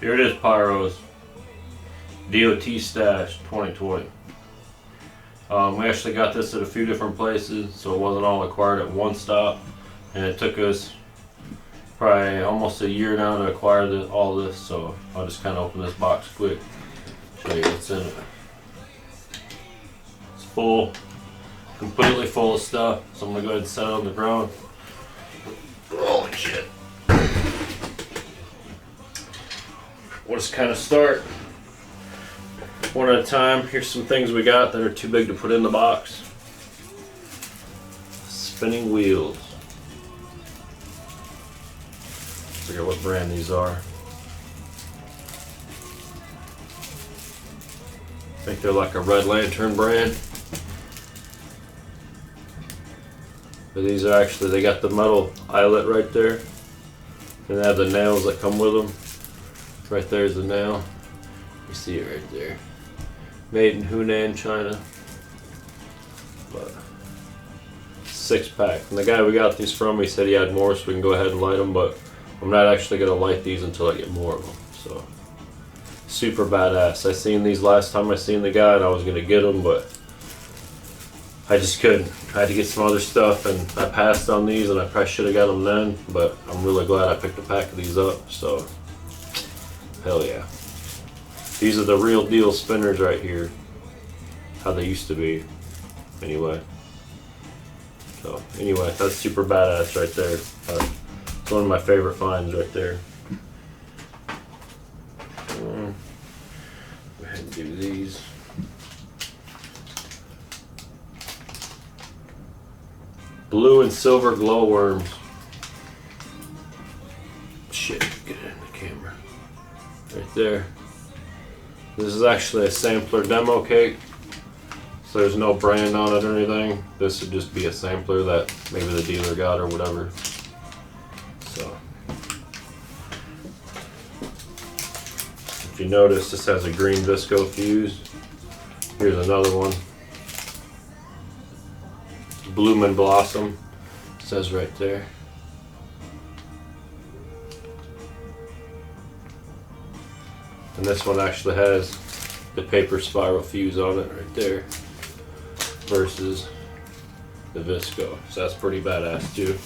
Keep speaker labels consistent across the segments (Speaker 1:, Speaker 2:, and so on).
Speaker 1: Here it is, Pyro's D.O.T. Stash 2020. We actually got this at a few different places, so it wasn't all acquired at one stop, and it took us probably almost a year now to acquire all this, so I'll just kind of open this box quick, show you what's in it. It's full, completely full of stuff, so I'm going to go ahead and set it on the ground. Holy shit. We'll just kind of start one at a time. Here's some things we got that are too big to put in the box. Spinning wheels. Forget what brand these are. I think they're like a Red Lantern brand. But these are actually, they got the metal eyelet right there. And they have the nails that come with them. Right there's the nail. You see it right there. Made in Hunan, China. But 6-pack. And the guy we got these from, he said he had more, so we can go ahead and light them. But I'm not actually gonna light these until I get more of them. So super badass. I seen these last time I seen the guy, and I was gonna get them, but I just couldn't. I had to get some other stuff, and I passed on these, and I probably should have got them then. But I'm really glad I picked a pack of these up. So hell yeah. These are the real deal spinners right here. How they used to be. Anyway. So, anyway, that's super badass right there. It's one of my favorite finds right there. Go ahead and do these. Blue and silver glowworms. Shit, get it in the camera. Right there. This is actually a sampler demo cake, so there's no brand on it or anything. This would just be a sampler that maybe the dealer got or whatever. So, if you notice, this has a green visco fuse. Here's another one. Bloom and Blossom, it says right there. And this one actually has the paper spiral fuse on it right there versus the visco. So that's pretty badass too.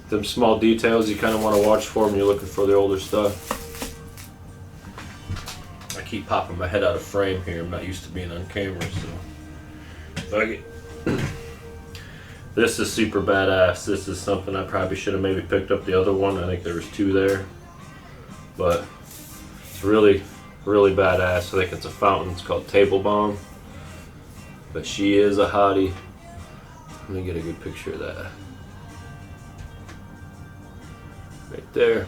Speaker 1: Them small details you kind of want to watch for when you're looking for the older stuff. I keep popping my head out of frame here. I'm not used to being on camera, so fuck it. This is super badass. This is something I probably should have maybe picked up the other one. I think there was 2 there, but it's really, really badass. I think it's a fountain. It's called Table Bomb. But she is a hottie. Let me get a good picture of that. Right there.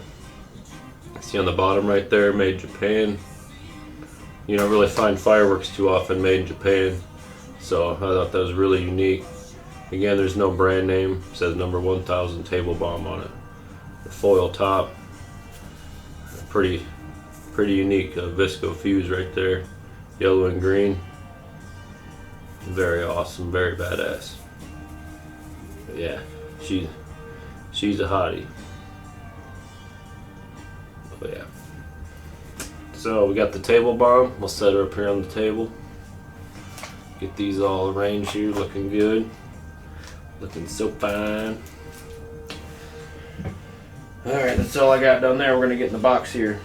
Speaker 1: See on the bottom right there, made in Japan. You don't really find fireworks too often made in Japan. So I thought that was really unique. Again, there's no brand name. It says number 1000 Table Bomb on it. The foil top. Pretty unique visco fuse right there, yellow and green. Very awesome, very badass. But yeah, she's a hottie. Oh yeah. So we got the Table Bomb. We'll set her up here on the table. Get these all arranged here, looking good, looking so fine. All right, that's all I got down there. We're gonna get in the box here.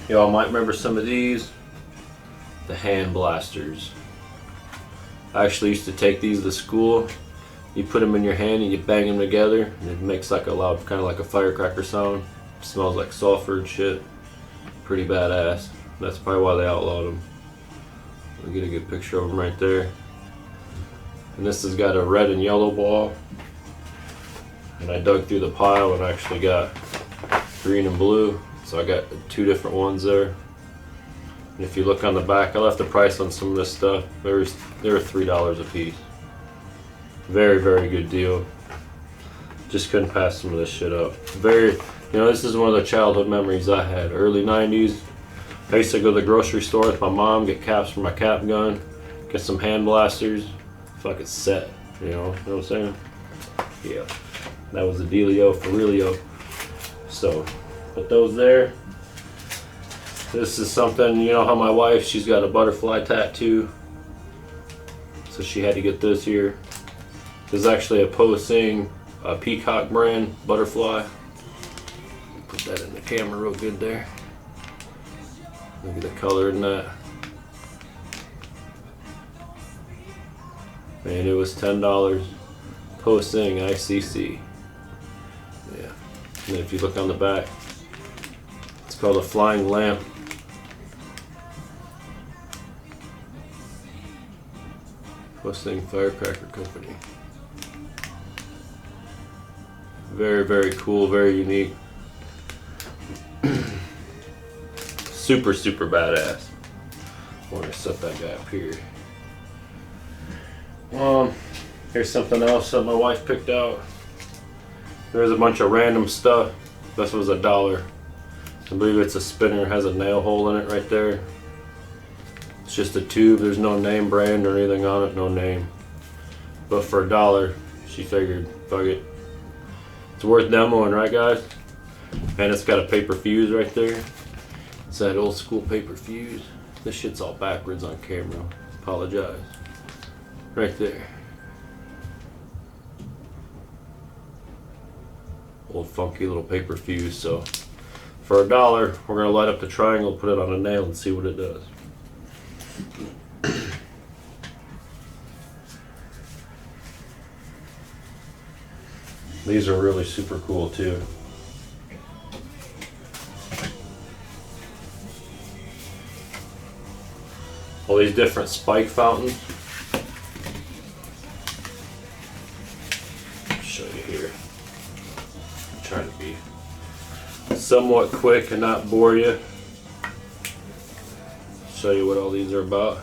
Speaker 1: Y'all might remember some of these, the hand blasters. I actually used to take these to school. You put them in your hand and you bang them together, and it makes like a loud, kind of like a firecracker sound. It smells like sulfur and shit. Pretty badass. That's probably why they outlawed them. I'll get a good picture of them right there. And this has got a red and yellow ball. And I dug through the pile and actually got green and blue. So I got 2 different ones there. And if you look on the back, I left the price on some of this stuff. They were $3 a piece. Very, very good deal. Just couldn't pass some of this shit up. This is one of the childhood memories I had. Early 90s. I used to go to the grocery store with my mom, get caps for my cap gun, get some hand blasters, fucking set. You know what I'm saying? Yeah. That was the dealio for realio. So Put those there. This is something, you know how my wife, she's got a butterfly tattoo. So she had to get this here. This is actually a posing peacock brand butterfly. Put that in the camera real good there. Look at the color in that. And it was $10. Posting Icc. Yeah. And if you look on the back, it's called a flying lamp. Posting Firecracker Company. Very, very cool, very unique. Super, super badass. I want to set that guy up here. Here's something else that my wife picked out. There's a bunch of random stuff. This was $1. I believe it's a spinner, has a nail hole in it right there. It's just a tube, there's no name brand or anything on it, no name. But for $1, she figured, fuck it. It's worth demoing, right guys? And it's got a paper fuse right there. It's that old school paper fuse. This shit's all backwards on camera. Apologize. Right there. Old funky little paper fuse. So for $1, we're gonna light up the triangle, put it on a nail, and see what it does. These are really super cool too. All these different spike fountains. I'll show you here. I'm trying to be somewhat quick and not bore you. Show you what all these are about.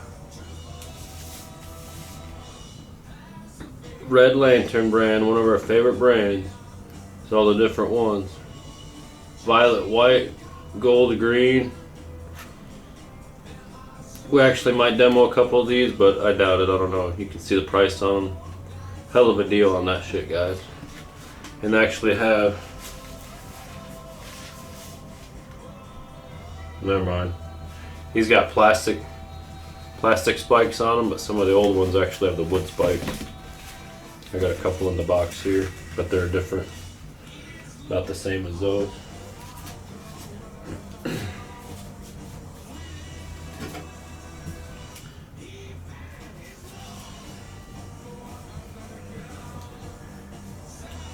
Speaker 1: Red Lantern brand, one of our favorite brands. It's all the different ones. Violet, white, gold, green. We actually might demo a couple of these, but I doubt it. I don't know. You can see the price on them. Hell of a deal on that shit, guys. And they actually have... Never mind. He's got plastic spikes on them, but some of the old ones actually have the wood spikes. I got a couple in the box here, but they're different. Not the same as those.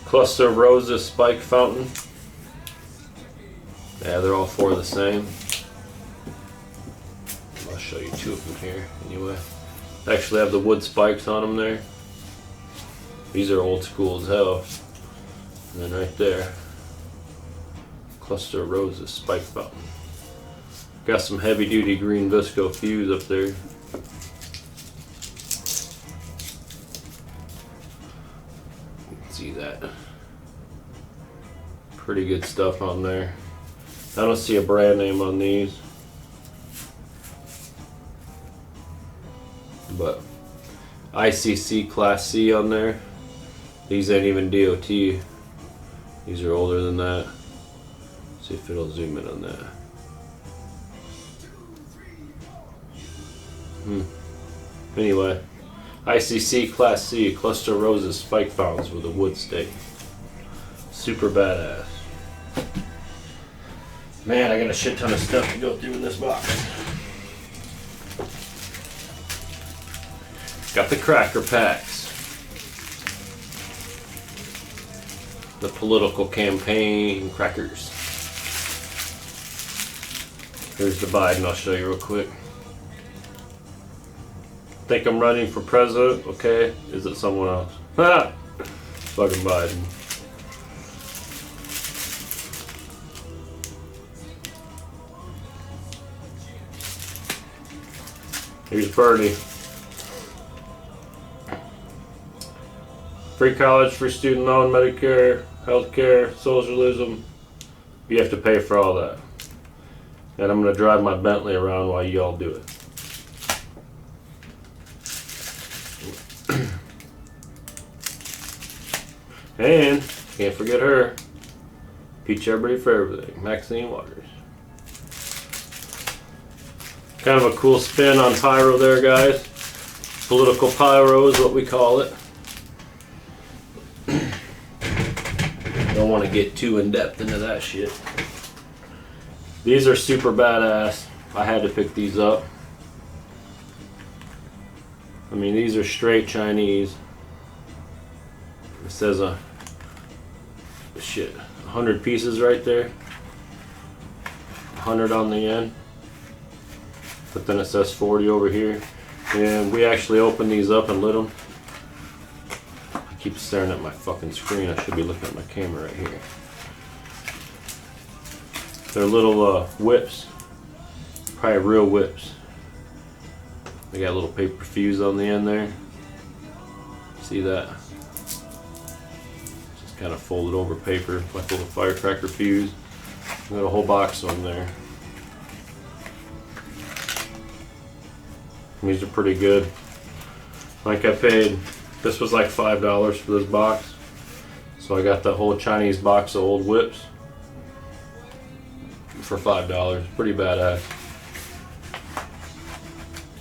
Speaker 1: Cluster of Roses spike fountain. Yeah, they're all four the same. I'll show you two of them here anyway. They actually have the wood spikes on them there. These are old school as hell. And then right there, Cluster of Roses spike fountain. Got some heavy duty green visco fuse up there. You can see that. Pretty good stuff on there. I don't see a brand name on these, but Icc Class C on there. These ain't even D.O.T. These are older than that. See if it'll zoom in on that. Anyway, Icc Class C, Cluster of Roses spike fountains with a wood stake. Super badass. Man, I got a shit ton of stuff to go through in this box. Got the cracker packs. The political campaign crackers. Here's the Biden, I'll show you real quick. Think I'm running for president? Okay. Is it someone else? Ha! Fucking Biden. Here's Bernie. Free college, free student loan, Medicare, healthcare, socialism. You have to pay for all that. And I'm going to drive my Bentley around while you all do it. And can't forget her. Peach everybody for everything. Maxine Waters. Kind of a cool spin on Pyro there, guys. Political Pyro is what we call it. Don't want to get too in depth into that shit. These are super badass. I had to pick these up. I mean, these are straight Chinese. It says 100 pieces right there. 100 on the end. But then it says 40 over here. And we actually opened these up and lit them. I keep staring at my fucking screen. I should be looking at my camera right here. They're little whips. Probably real whips. They got a little paper fuse on the end there. See that? Just kind of folded over paper, like a little firecracker fuse. Got a whole box of them there. These are pretty good. Like I paid, this was like $5 for this box. So I got the whole Chinese box of old whips for $5. Pretty badass.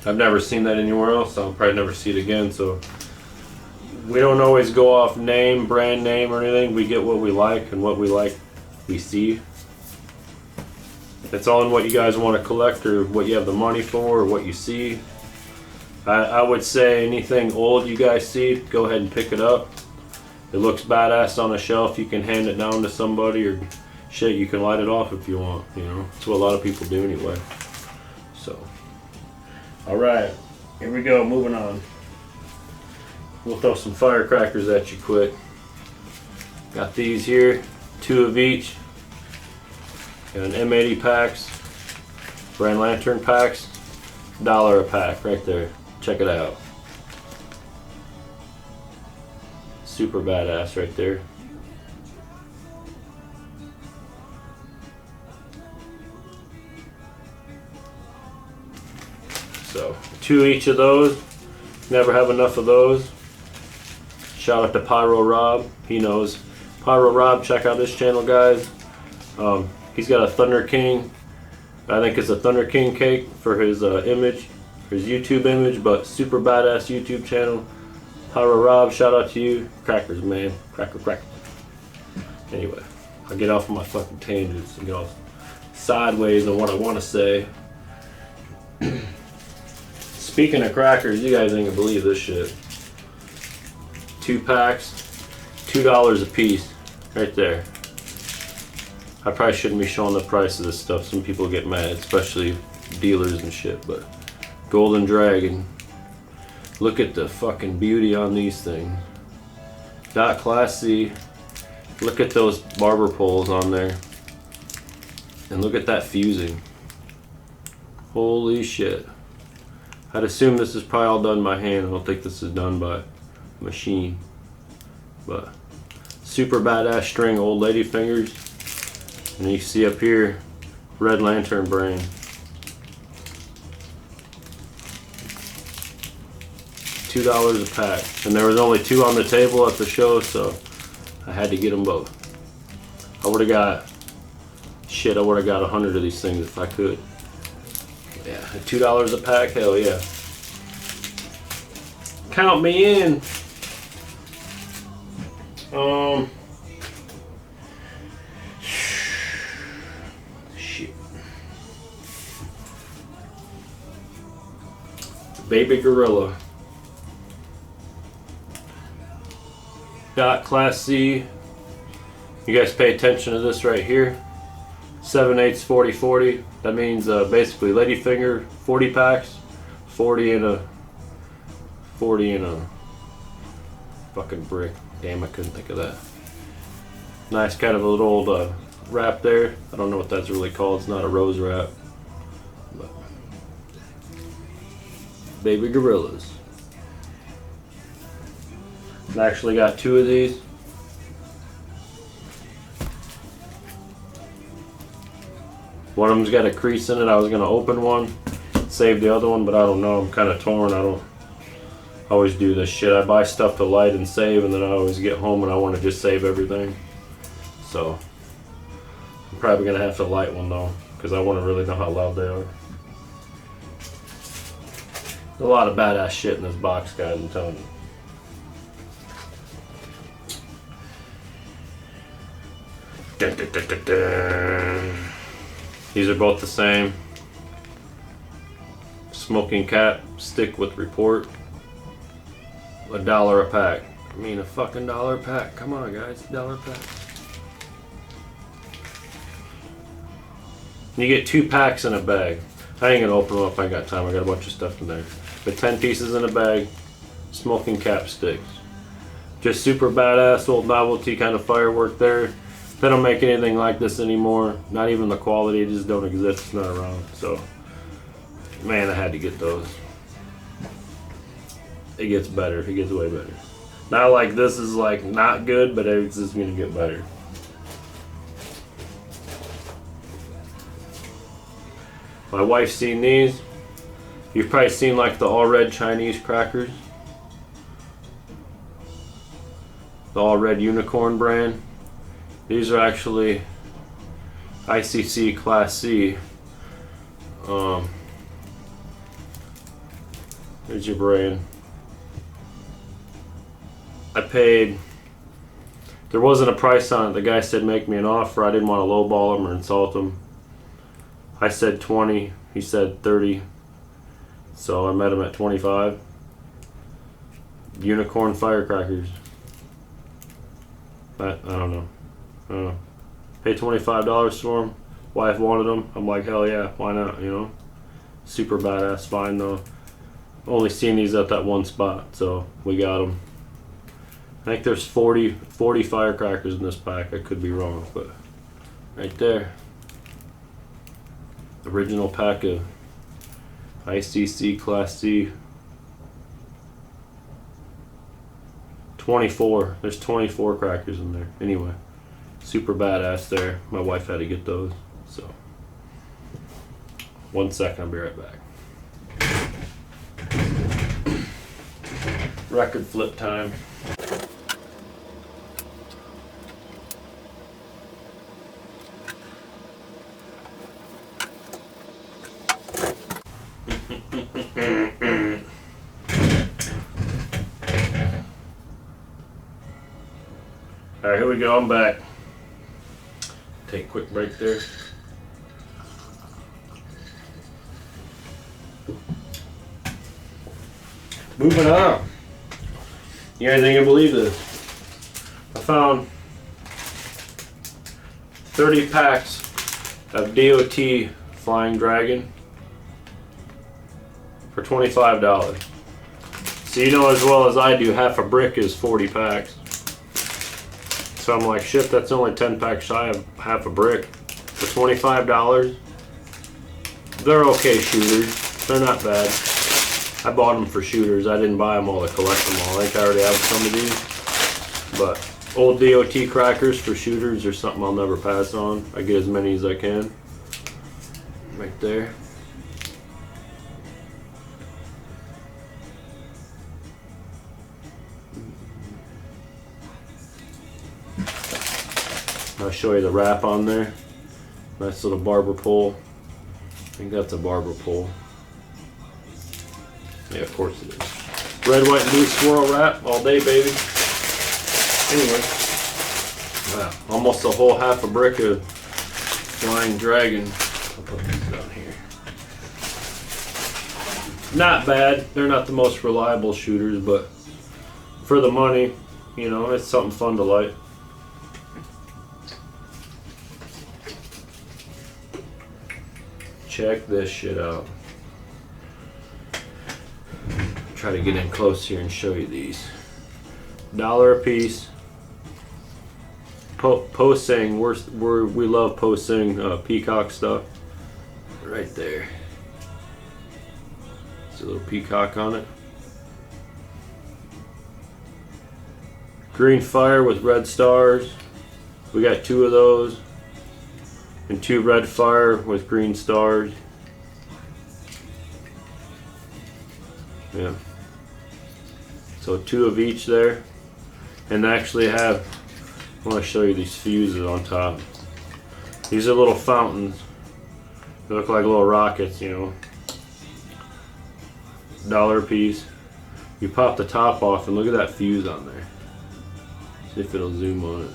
Speaker 1: I've never seen that anywhere else. I'll probably never see it again. So we don't always go off name, brand name or anything. We get what we like, and what we like we see. It's all in what you guys want to collect, or what you have the money for, or what you see. I would say anything old you guys see, go ahead and pick it up. It looks badass on a shelf. You can hand it down to somebody, or shit, you can light it off if you want. You know, that's what a lot of people do anyway. So, all right, here we go. Moving on. We'll throw some firecrackers at you quick. Got these here, 2 of each. Got an M80 packs, brand lantern packs, $1 a pack right there. Check it out. Super badass right there. So 2 each of those. Never have enough of those. Shout out to Pyro Rob. He knows. Pyro Rob, check out this channel, guys. He's got a Thunder King. I think it's a Thunder King cake for his image, his YouTube image, but super badass YouTube channel. Pyro Rob, shout out to you. Crackers, man. Cracker. Anyway, I'll get off of my fucking tangents and go sideways on what I want to say. Speaking of crackers, you guys ain't gonna believe this shit. 2 packs, $2 a piece, right there. I probably shouldn't be showing the price of this stuff. Some people get mad, especially dealers and shit, but Golden Dragon. Look at the fucking beauty on these things. D.O.T. Class C. Look at those barber poles on there. And look at that fusing. Holy shit. I'd assume this is probably all done by hand. I don't think this is done by machine. But super badass string, old lady fingers. And you see up here, Red Lantern brand. $2 a pack. And there was only 2 on the table at the show, so I had to get them both. I would have got 100 of these things if I could. Yeah, $2 a pack, hell yeah. Count me in. Shit. Baby Gorilla. D.O.T. Class C. You guys pay attention to this right here. 7/8 40/40. That means basically ladyfinger 40 packs, 40 in a fucking brick. Damn, I couldn't think of that. Nice kind of a little old wrap there. I don't know what that's really called. It's not a rose wrap. But Baby Gorillas. I actually got 2 of these. One of them's got a crease in it. I was gonna open one, save the other one, but I don't know. I'm kind of torn. I don't always do this shit. I buy stuff to light and save, and then I always get home and I want to just save everything. So I'm probably gonna have to light one though, because I want to really know how loud they are. A lot of badass shit in this box, guys, I'm telling you. Dun, dun, dun, dun, dun. These are both the same. Smoking cap, stick with report. $1 a pack. I mean, a fucking $1 a pack. Come on, guys, $1 a pack. You get 2 packs in a bag. I ain't gonna open them up. I ain't got time. I got a bunch of stuff in there. But 10 pieces in a bag. Smoking cap sticks. Just super badass old novelty kind of firework there. They don't make anything like this anymore. Not even the quality. It just don't exist. It's not around. So, man, I had to get those. It gets better. It gets way better. Not like this is like not good, but it's just gonna get better. My wife's seen these. You've probably seen like the all red Chinese crackers. The all red unicorn brand. These are actually Icc Class C. Here's your brand. I paid, there wasn't a price on it. The guy said make me an offer. I didn't want to lowball him or insult him. I said 20, he said 30. So I met him at 25. Unicorn firecrackers. I don't know. Paid $25 for them. Wife wanted them. I'm like, hell yeah, why not, you know? Super badass find though. Only seen these at that one spot, so we got them. I think there's 40 firecrackers in this pack. I could be wrong, but right there. Original pack of Icc Class C. 24. There's 24 crackers in there. Anyway, super badass there. My wife had to get those. So, 1 second, I'll be right back. Record flip time. Alright, here we go, I'm back. Take a quick break there. Moving on. You guys ain't gonna believe this. I found 30 packs of D.O.T. Flying Dragon for $25. So you know as well as I do, half a brick is 40 packs. So I'm like, shit, that's only 10 packs shy of half a brick for $25. They're okay shooters. They're not bad. I bought them for shooters. I didn't buy them all to collect them all. I think I already have some of these. But old D.O.T. crackers for shooters are something I'll never pass on. I get as many as I can. Right there. I'll show you the wrap on there. Nice little barber pole. I think that's a barber pole. Yeah, of course it is. Red, white, and blue swirl wrap all day, baby. Anyway, wow, almost a whole half a brick of Flying Dragon. I'll put these down here. Not bad. They're not the most reliable shooters, but for the money, you know, it's something fun to light. Check this shit out. Try to get in close here and show you these. $1 a piece. Posing, we love posing peacock stuff. Right there. It's a little peacock on it. Green fire with red stars. We got 2 of those. And 2 red fire with green stars. Yeah. So 2 of each there. And they actually have, I want to show you these fuses on top. These are little fountains. They look like little rockets, you know. $1 a piece. You pop the top off and look at that fuse on there. See if it'll zoom on it.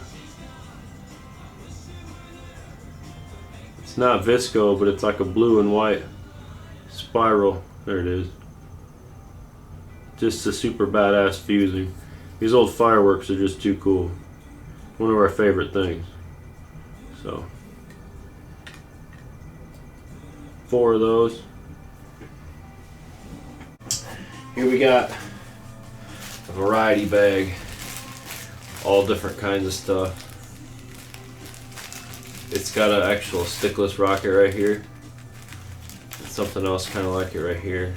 Speaker 1: It's not visco, but it's like a blue and white spiral. There it is. Just a super badass fusing. These old fireworks are just too cool. One of our favorite things. So 4 of those. Here we got a variety bag. All different kinds of stuff. It's got an actual stickless rocket right here. And something else kind of like it right here.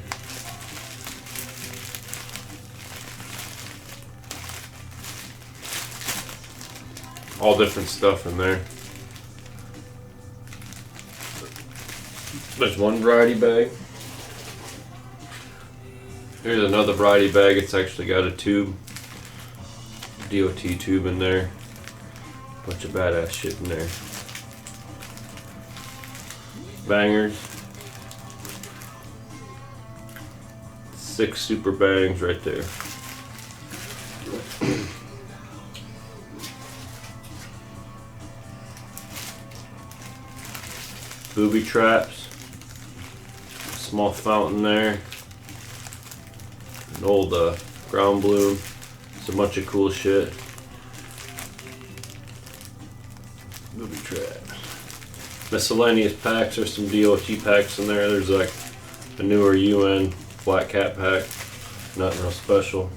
Speaker 1: All different stuff in there. There's one variety bag. Here's another variety bag. It's actually got a tube. D.O.T tube in there. Bunch of badass shit in there. Bangers. 6 super bangs right there. Booby traps. Small fountain there. An old ground bloom. It's a bunch of cool shit. Booby traps. Miscellaneous packs. There's some D.O.T packs in there. There's like a newer UN flat cap pack. Nothing real special.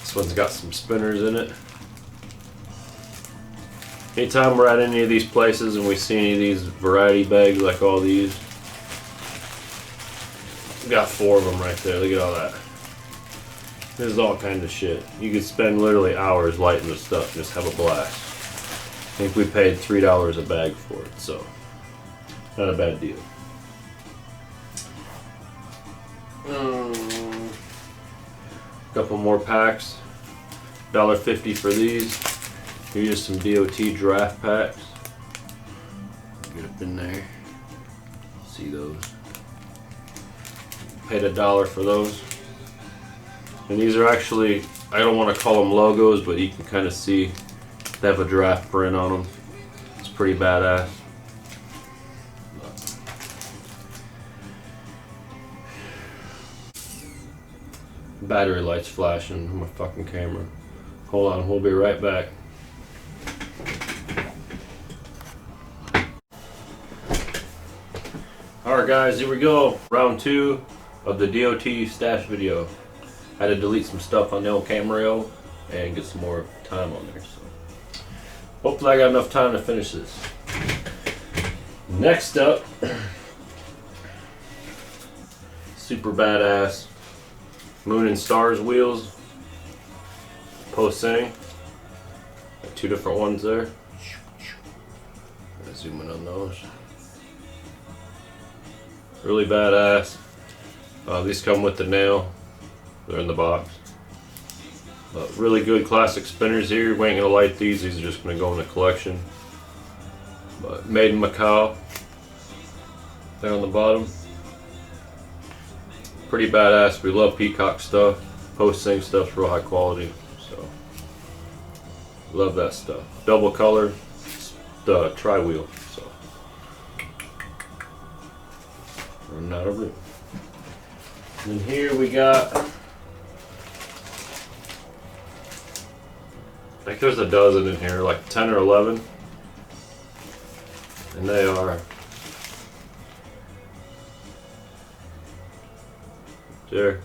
Speaker 1: This one's got some spinners in it. Anytime we're at any of these places and we see any of these variety bags like all these, we got 4 of them right there. Look at all that. This is all kinds of shit. You could spend literally hours lighting this stuff and just have a blast. I think we paid $3 a bag for it, so not a bad deal. Couple more packs. $1.50 for these. Here's some D.O.T draft packs. Get up in there. See those. Paid $1 for those. And these are actually, I don't want to call them logos, but you can kind of see they have a draft print on them. It's pretty badass. Battery light's flashing on my fucking camera. Hold on, we'll be right back. Alright guys, here we go. Round 2 of the D.O.T stash video. I had to delete some stuff on the old camera reel and get some more time on there. So hopefully I got enough time to finish this. Next up, super badass Moon and Stars wheels. Posing. Got 2 different ones there. Zoom in on those. Really badass. These come with the nail. They're in the box. But really good classic spinners here. We ain't gonna light these. These are just gonna go in the collection. But made in Macau. There on the bottom. Pretty badass. We love peacock stuff. Post-sync stuff's real high quality. So love that stuff. Double color. The tri-wheel. So running out of room. And then here we got, I think there's a dozen in here, like 10 or 11. And they are there.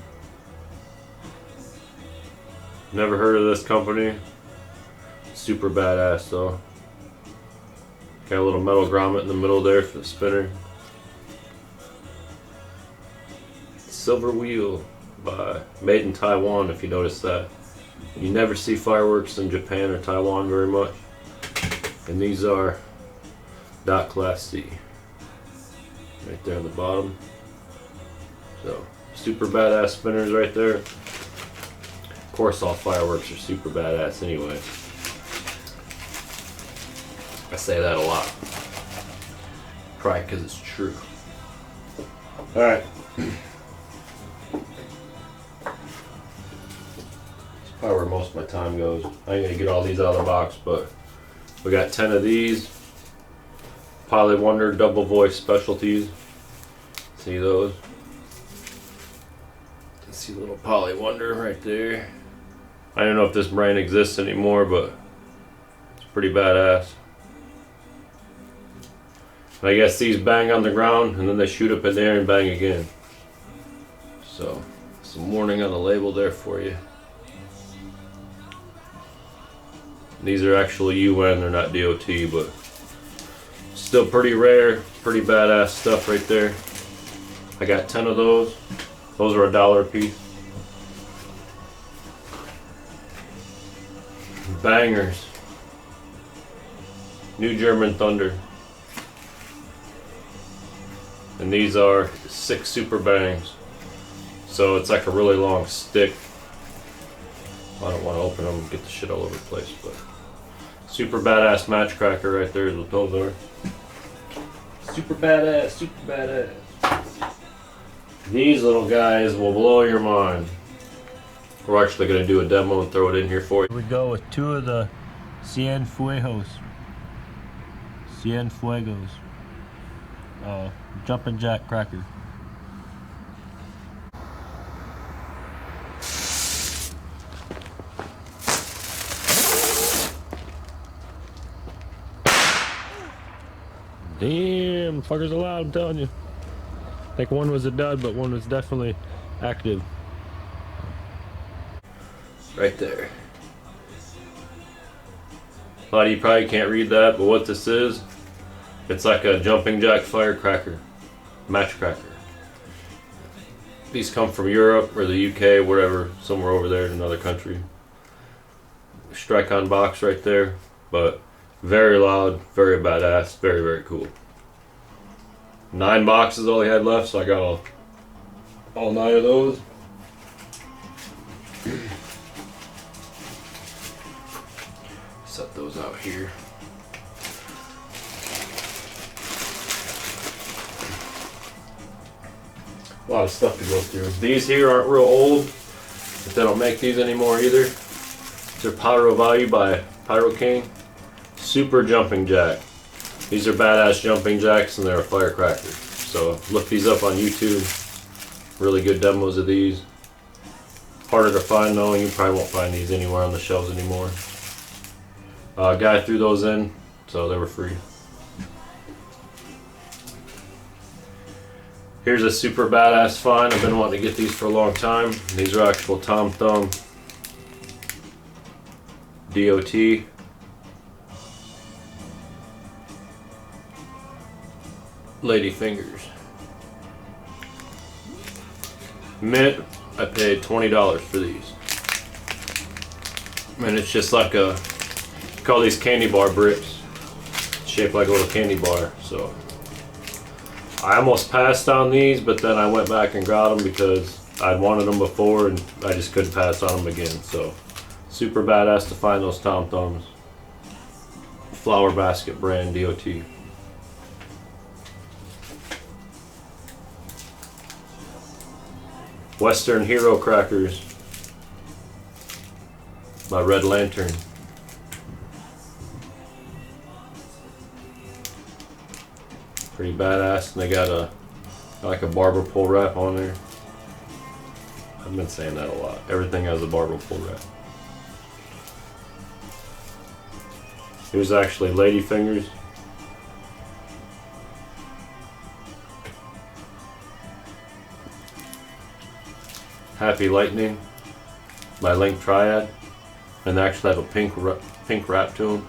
Speaker 1: Never heard of this company. Super badass though. Got a little metal grommet in the middle there for the spinner. Silver wheel by made in Taiwan, if you notice that. You never see fireworks in Japan or Taiwan very much. And these are D.O.T Class C. Right there on the bottom. So super badass spinners right there. Of course all fireworks are super badass anyway. I say that a lot. Probably because it's true. Alright. That's probably where most of my time goes. I ain't gonna get all these out of the box, but we got 10 of these. Poly Wonder double voice specialties. See those? See little Poly Wonder right there. I don't know if this brand exists anymore, but it's pretty badass. I guess these bang on the ground and then they shoot up in the air and bang again. So, some warning on the label there for you. These are actually UN, they're not D.O.T, but still pretty rare, pretty badass stuff right there. I got 10 of those. Those are $1 a piece. Bangers. New German Thunder. And these are 6 super bangs. So it's like a really long stick. I don't want to open them and get the shit all over the place, but super badass matchcracker right there is what those are. Super badass, super badass. These little guys will blow your mind. We're actually going to do a demo and throw it in here for you. We go with 2 of the Cienfuegos. Jumping jack cracker. Damn, fuckers allowed, I'm telling you. I think one was a dud, but one was definitely active. Right there. A lot of you probably can't read that, but what this is, it's like a jumping jack firecracker, matchcracker. These come from Europe or the UK, wherever, somewhere over there in another country. Strike on box right there, but very loud, very badass, very, very cool. 9 boxes all he had left, so I got all 9 of those. Set those out here. A lot of stuff to go through. These here aren't real old, but they don't make these anymore either. They're Pyro value by Pyro King. Super jumping jack. These are badass jumping jacks and they're a firecracker. So look these up on YouTube. Really good demos of these. Harder to find though, and you probably won't find these anywhere on the shelves anymore. A guy threw those in, so they were free. Here's a super badass find. I've been wanting to get these for a long time. These are actual Tom Thumb D.O.T. Lady Fingers. Mint, I paid $20 for these. And it's just like a, call these candy bar bricks. Shaped like a little candy bar. So I almost passed on these, but then I went back and got them because I'd wanted them before and I just couldn't pass on them again. So super badass to find those Tom Thumbs. Flower Basket brand D.O.T. Western Hero Crackers by Red Lantern. Pretty badass, and they got like a barber pole wrap on there. I've been saying that a lot. Everything has a barber pole wrap. Here's actually Lady Fingers. Happy Lightning by Link Triad, and they actually have a pink wrap to them.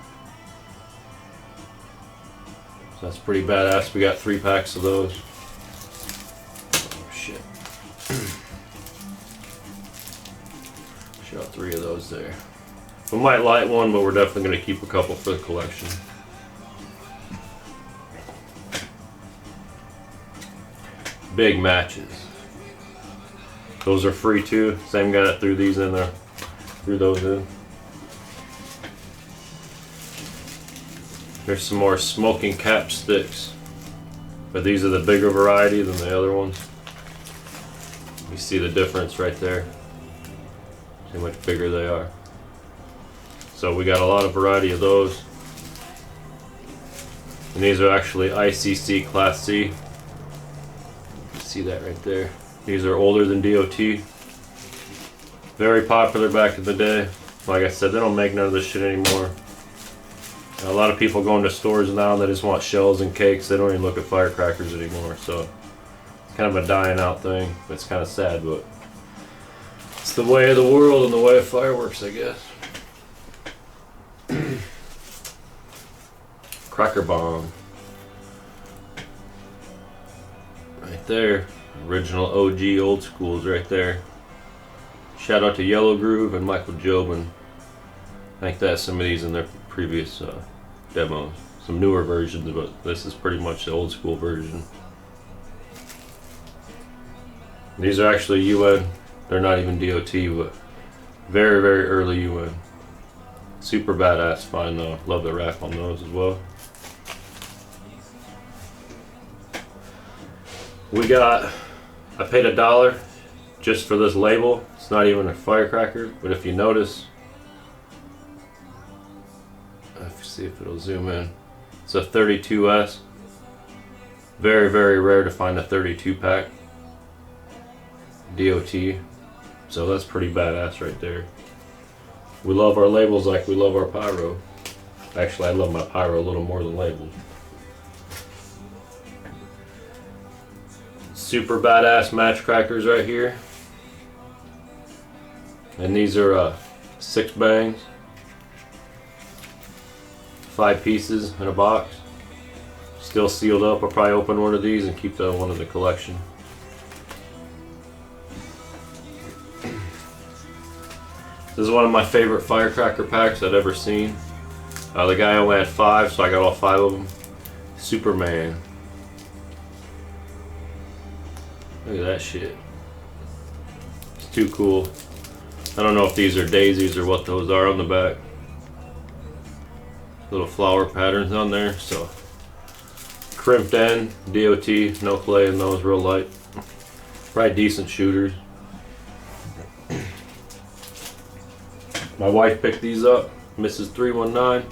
Speaker 1: So that's pretty badass. We got 3 packs of those. Oh shit. Show 3 of those there. We might light one, but we're definitely going to keep a couple for the collection. Big matches. Those are free too. Same guy that threw these in there. Threw those in. Here's some more smoking cap sticks, but these are the bigger variety than the other ones. You see the difference right there. See how much bigger they are. So we got a lot of variety of those. And these are actually Icc Class C. See that right there. These are older than D.O.T. Very popular back in the day. Like I said, they don't make none of this shit anymore. A lot of people go into stores now and they just want shells and cakes. They don't even look at firecrackers anymore. So it's kind of a dying out thing. It's kind of sad, but it's the way of the world and the way of fireworks, I guess. Cracker bomb. Right there. Original OG old schools right there. Shout out to Yellow Groove and Michael Jobin. I think they had some of these in their previous demos. Some newer versions, but this is pretty much the old school version. These are actually UN. They're not even D.O.T, but very, very early UN. Super badass find though. Love the wrap on those as well. We got, I paid $1 just for this label. It's not even a firecracker, but if you notice, let's see if it'll zoom in. It's a 32S. Very, very rare to find a 32 pack D.O.T. So that's pretty badass right there. We love our labels like we love our Pyro. Actually, I love my Pyro a little more than labels. Super badass match crackers right here. And these are 6 bangs. 5 pieces in a box. Still sealed up. I'll probably open one of these and keep that one in the collection. This is one of my favorite firecracker packs I've ever seen. The guy only had 5, so I got all 5 of them. Superman. Look at that shit. It's too cool. I don't know if these are daisies or what those are on the back. Little flower patterns on there. So crimped end, D.O.T, no clay in those, real light. Probably decent shooters. My wife picked these up, Mrs. 319.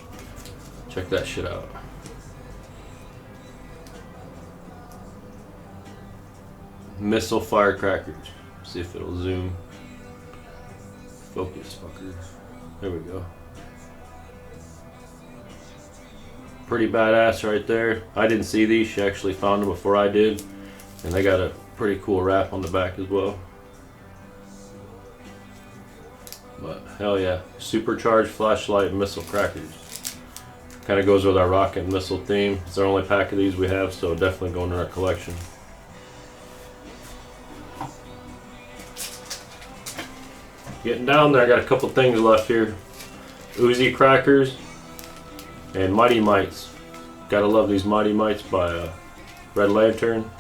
Speaker 1: Check that shit out. Missile firecrackers. See if it'll zoom. Focus, fuckers. There we go. Pretty badass right there. I didn't see these. She actually found them before I did. And they got a pretty cool wrap on the back as well. But hell yeah. Supercharged flashlight missile crackers. Kind of goes with our rocket and missile theme. It's our only pack of these we have, so definitely going in our collection. Getting down there, I got a couple things left here. Uzi crackers and Mighty Mites. Gotta love these Mighty Mites by Red Lantern.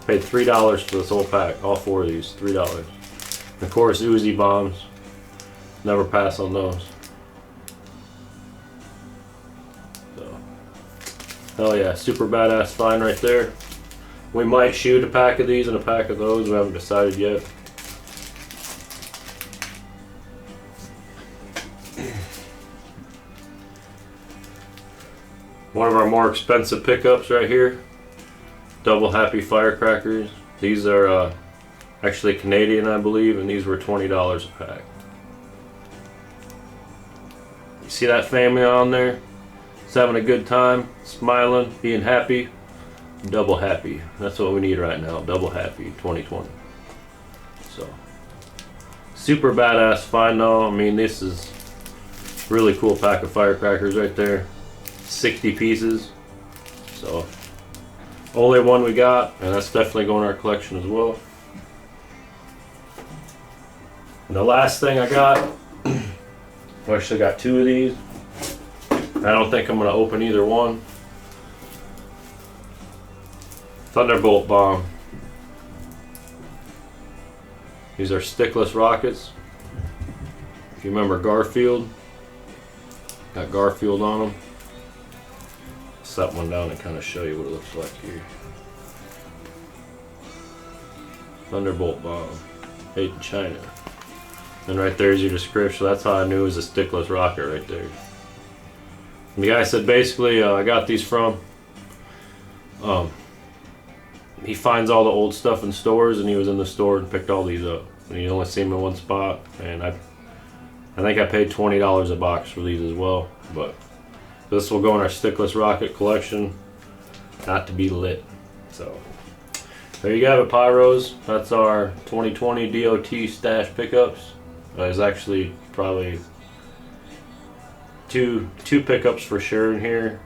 Speaker 1: Paid $3 for this whole pack, all 4 of these, $3. And of course, Uzi bombs. Never pass on those. So, hell yeah, super badass find right there. We might shoot a pack of these and a pack of those. We haven't decided yet. One of our more expensive pickups right here. Double Happy firecrackers. These are actually Canadian, I believe, and these were $20 a pack. You see that family on there? It's having a good time, smiling, being happy. Double happy. That's what we need right now. Double happy 2020. So, super badass find though. I mean, this is really cool pack of firecrackers right there. 60 pieces. So, only one we got, and that's definitely going in our collection as well. And the last thing I got, I actually got 2 of these. I don't think I'm going to open either one. Thunderbolt bomb. These are stickless rockets. If you remember Garfield, got Garfield on them. set one down and kind of show you what it looks like here. Thunderbolt bomb, made in China. And right there's your description. That's how I knew it was a stickless rocket right there. And the guy said basically, I got these from. He finds all the old stuff in stores, and he was in the store and picked all these up. And he only seen them in one spot, and I think I paid $20 a box for these as well. But this will go in our stickless rocket collection, not to be lit. So there you have it, Pyros. That's our 2020 D.O.T stash pickups. There's actually probably two pickups for sure in here.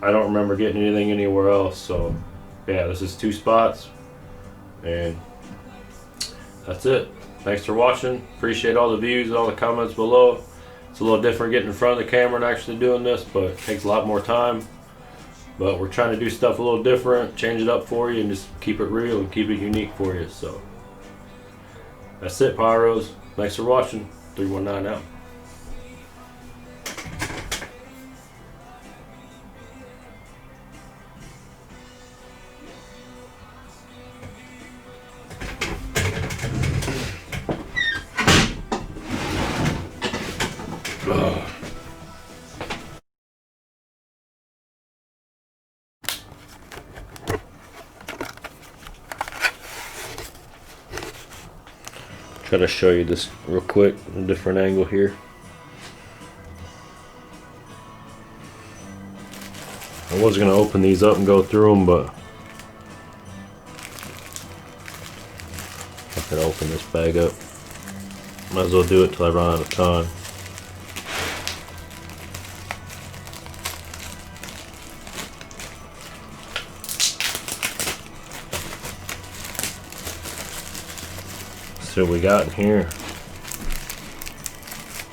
Speaker 1: I don't remember getting anything anywhere else, so yeah, this is 2 spots, and that's it. Thanks for watching. Appreciate all the views and all the comments below. It's a little different getting in front of the camera and actually doing this, but it takes a lot more time. But we're trying to do stuff a little different, change it up for you, and just keep it real and keep it unique for you. So that's it, Pyros. Thanks for watching. 319 out. Try to show you this real quick, a different angle here. I was gonna open these up and go through them, but I could open this bag up. Might as well do it till I run out of time. See what we got in here.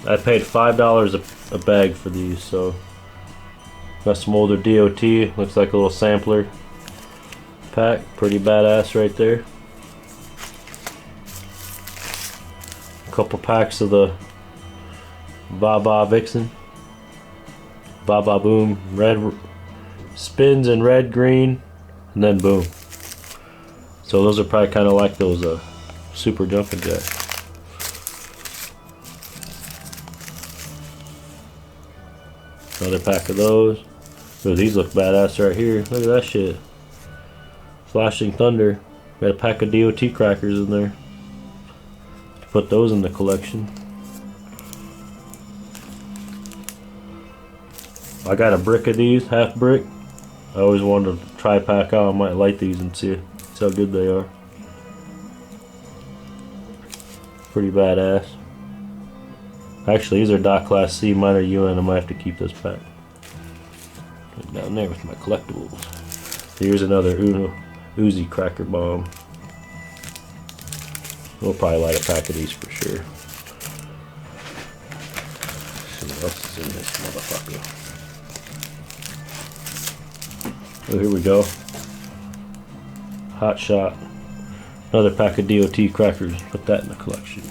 Speaker 1: I paid $5 a bag for these, so got some older D.O.T. Looks like a little sampler pack. Pretty badass right there. A couple packs of the Baba Vixen. Baba Boom. Red spins in red, green, and then boom. So those are probably kind of like those super jumping jacks. Another pack of those. Oh, these look badass right here. Look at that shit. Flashing Thunder. Got a pack of D.O.T crackers in there. Put those in the collection. I got a brick of these, half brick. I always wanted to try a pack out. I might light these and see how good they are. Pretty badass. Actually, these are D.O.T Class C, mine are UN. I might have to keep this pack. Put it down there with my collectibles. Here's another Uzi cracker bomb. We'll probably light a pack of these for sure. Let's see what else is in this motherfucker. Oh, here we go. Hot shot. Another pack of D.O.T crackers. Put that in the collection.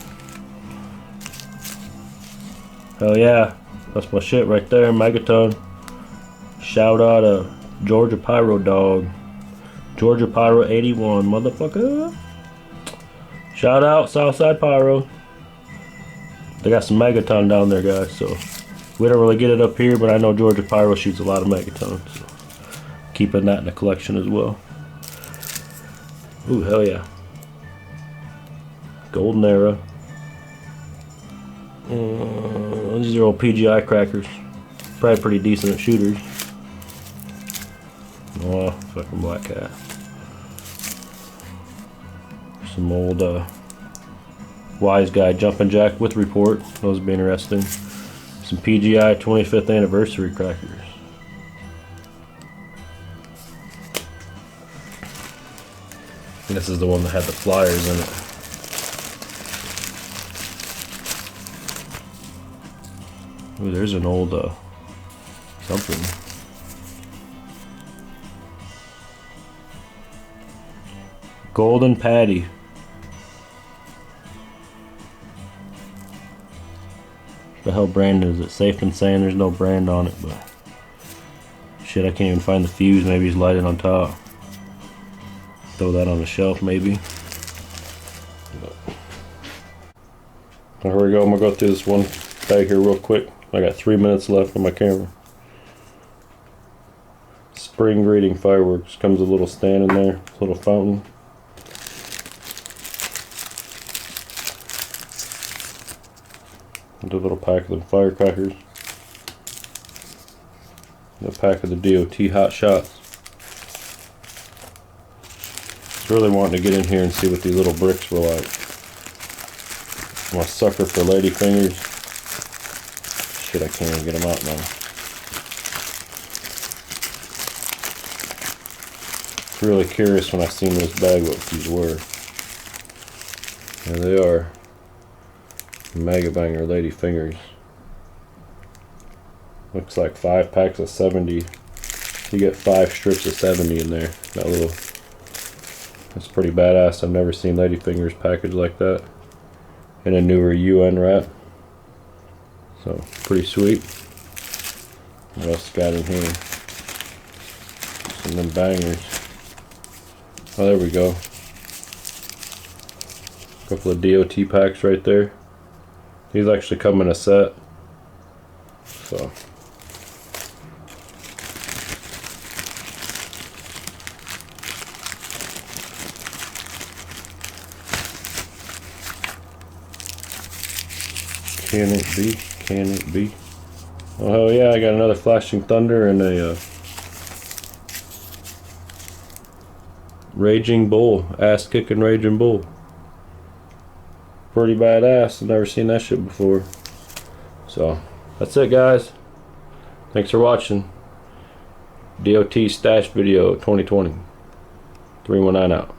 Speaker 1: Hell yeah. That's my shit right there. Megaton. Shout out to Georgia Pyro dog. Georgia Pyro 81. Motherfucker. Shout out Southside Pyro. They got some Megaton down there, guys. So we don't really get it up here, but I know Georgia Pyro shoots a lot of Megaton. So keeping that in the collection as well. Ooh, hell yeah. Golden Era. These are old PGI crackers. Probably pretty decent shooters. Oh, fucking black cat. Some old Wise Guy jumping jack with report. Those would be interesting. Some PGI 25th anniversary crackers. This is the one that had the flyers in it. Ooh, there's an old something. Golden Patty. What the hell brand is it? Safe and saying there's no brand on it, but Shit, I can't even find the fuse. Maybe he's lighted on top. Throw that on the shelf, maybe. Here we go. I'm gonna go through this one bag here real quick. I got 3 minutes left on my camera. Spring greeting fireworks. Comes with a little stand in there, a little fountain. And a little pack of the firecrackers. And a pack of the D.O.T hot shots. Just really wanting to get in here and see what these little bricks were like. I'm a sucker for lady fingers. Shit, I can't even get them out now. Really curious when I seen this bag what these were. There they are. Mega Banger lady fingers. Looks like 5 packs of 70. You get 5 strips of 70 in there. That little. That's pretty badass. I've never seen lady fingers packaged like that. In a newer UN wrap. So pretty sweet. What else got in here? Some of them bangers. Oh, there we go. A couple of D.O.T packs right there. These actually come in a set. So. Can it be? Can it be? Oh hell yeah, I got another Flashing Thunder and a Raging Bull. Ass kicking Raging Bull. Pretty badass. I've never seen that shit before. So, that's it guys. Thanks for watching. D.O.T Stash Video 2020. 319 out.